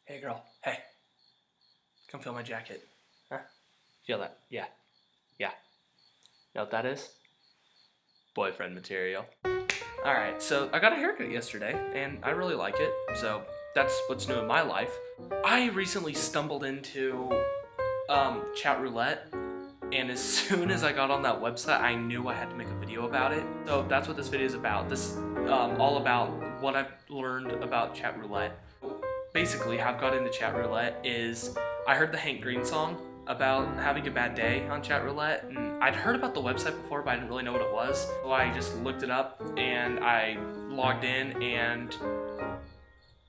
Hey girl, hey. Come feel my jacket. Huh? Feel that? Yeah. Yeah. You know what that is? Boyfriend material. Alright, so I got a haircut yesterday, and I really like it, so that's what's new in my life. I recently stumbled into Chat Roulette, and as soon as I got on that website, I knew I had to make a video about it. So that's what this video is about. This is all about what I've learned about Chat Roulette. Basically, how I got into Chat Roulette is I heard the Hank Green song about having a bad day on Chat Roulette, and I'd heard about the website before, but I didn't really know what it was. So I just looked it up, and I logged in, and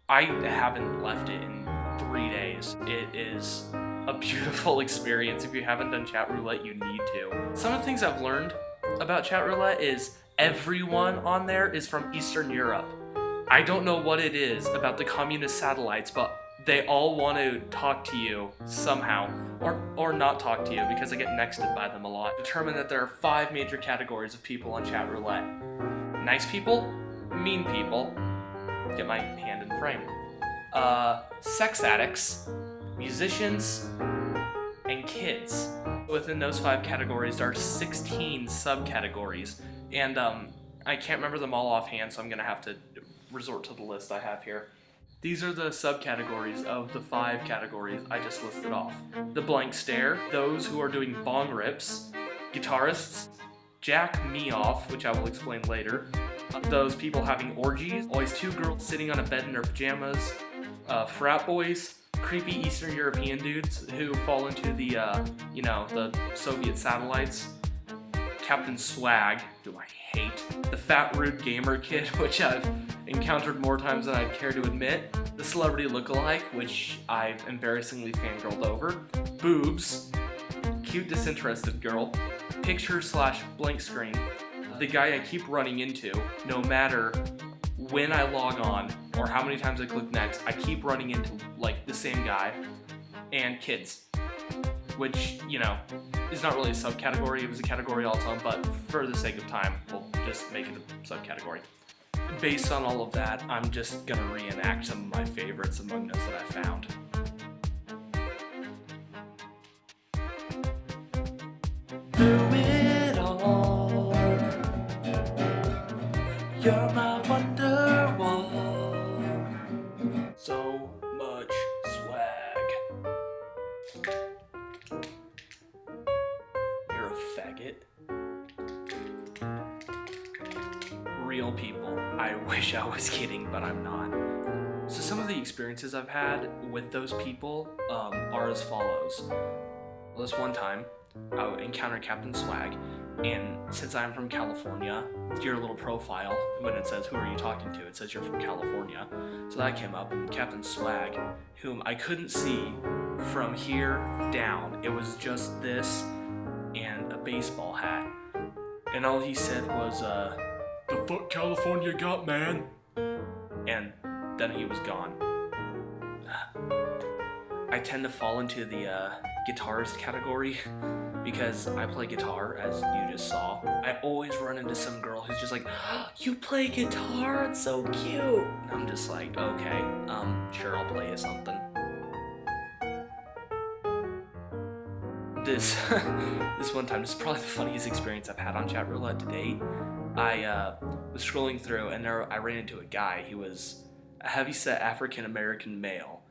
I haven't left it in 3 days. It is a beautiful experience. If you haven't done Chat Roulette, you need to. Some of the things I've learned about Chat Roulette is everyone on there is from Eastern Europe. I don't know what it is about the communist satellites, but they all want to talk to you somehow, or not talk to you because I get nexted by them a lot. Determined that there are 5 major categories of people on Chat Roulette. Nice people, mean people, get my hand in frame, sex addicts, musicians, and kids. Within those 5 categories, there are 16 subcategories, and I can't remember them all offhand, so I'm gonna have to resort to the list I have here. These are the subcategories of the 5 categories I just listed off. The blank stare, those who are doing bong rips, guitarists, jack me off, which I will explain later, those people having orgies, always 2 girls sitting on a bed in their pajamas, frat boys, creepy Eastern European dudes who fall into the, the Soviet satellites, Captain Swag, who I hate, the fat rude gamer kid, which I've encountered more times than I'd care to admit, the celebrity lookalike, which I've embarrassingly fangirled over, boobs, cute disinterested girl, picture/blank screen, the guy I keep running into, no matter when I log on or how many times I click next, I keep running into like the same guy, and kids, which, is not really a subcategory. It was a category all its own, but for the sake of time, we'll just make it a subcategory. Based on all of that, I'm just gonna reenact some of my favorites among those that I found. Through it all, you're my wonderwall. So much swag. You're a faggot. Real people. I wish I was kidding, but I'm not. So some of the experiences I've had with those people are as follows. Well, this one time, I encountered Captain Swag, and since I'm from California, your little profile, when it says, who are you talking to, it says you're from California. So that came up, and Captain Swag, whom I couldn't see from here down, it was just this and a baseball hat. And all he said was, the fuck California got, man? And then he was gone. I tend to fall into the guitarist category because I play guitar, as you just saw. I always run into some girl who's just like, oh, you play guitar? It's so cute. And I'm just like, okay, sure, I'll play you something. This one time, this is probably the funniest experience I've had on Chat Roulette to date. I was scrolling through, and I ran into a guy. He was a heavyset African-American male,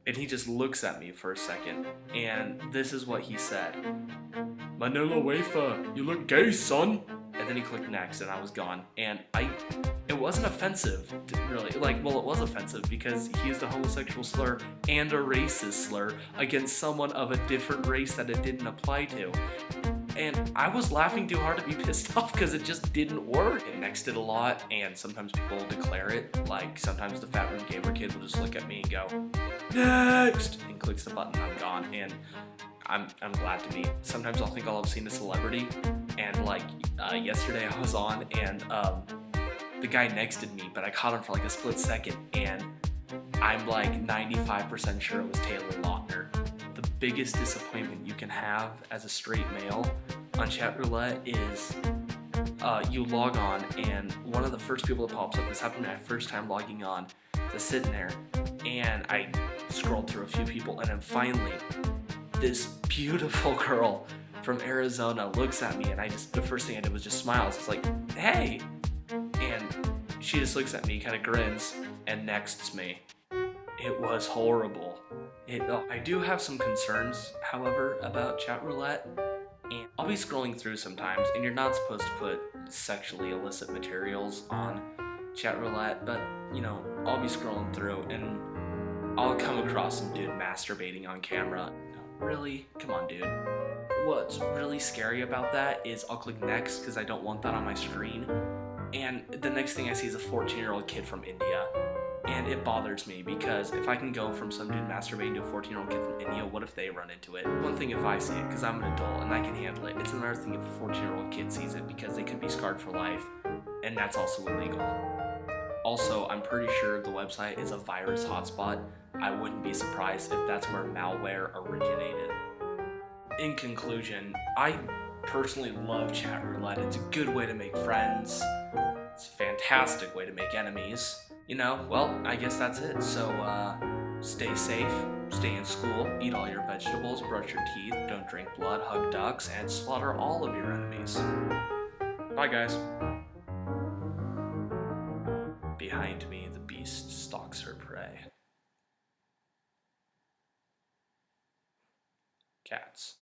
and he just looks at me for a second, and this is what he said. Manila wafer, you look gay, son. And then he clicked next, and I was gone. And it wasn't offensive, really. It was offensive because he used a homosexual slur and a racist slur against someone of a different race that it didn't apply to. And I was laughing too hard to be pissed off because it just didn't work. It nexted a lot, and sometimes people will declare it. Like, sometimes the fat room gamer kid will just look at me and go, next! And clicks the button, I'm gone. And I'm glad to be. Sometimes I'll think I'll have seen a celebrity, and yesterday I was on, and the guy nexted me, but I caught him for like a split second, and I'm like 95% sure it was Taylor Lautner. The biggest disappointment you can have as a straight male on Chat Roulette is you log on, and one of the first people that pops up, this happened to my first time logging on, just sitting there, and I scrolled through a few people, and then finally, this beautiful girl from Arizona looks at me, and the first thing I did was just smile. It's like, hey! And she just looks at me, kind of grins, and nexts me. It was horrible. I do have some concerns, however, about chat roulette. And I'll be scrolling through sometimes, and you're not supposed to put sexually illicit materials on chat roulette, but, you know, I'll be scrolling through, and I'll come across some dude masturbating on camera. Really? Come on, dude. What's really scary about that is I'll click next because I don't want that on my screen, and the next thing I see is a 14-year-old kid from India. And it bothers me because if I can go from some dude masturbating to a 14-year-old kid from India, what if they run into it? One thing if I see it, because I'm an adult and I can handle it. It's another thing if a 14-year-old kid sees it because they could be scarred for life, and that's also illegal. Also, I'm pretty sure the website is a virus hotspot. I wouldn't be surprised if that's where malware originated. In conclusion, I personally love chat roulette. It's a good way to make friends. It's a fantastic way to make enemies. You know, well, I guess that's it. So, stay safe, stay in school, eat all your vegetables, brush your teeth, don't drink blood, hug ducks, and slaughter all of your enemies. Bye, guys. Behind me, the beast stalks her prey. Cats.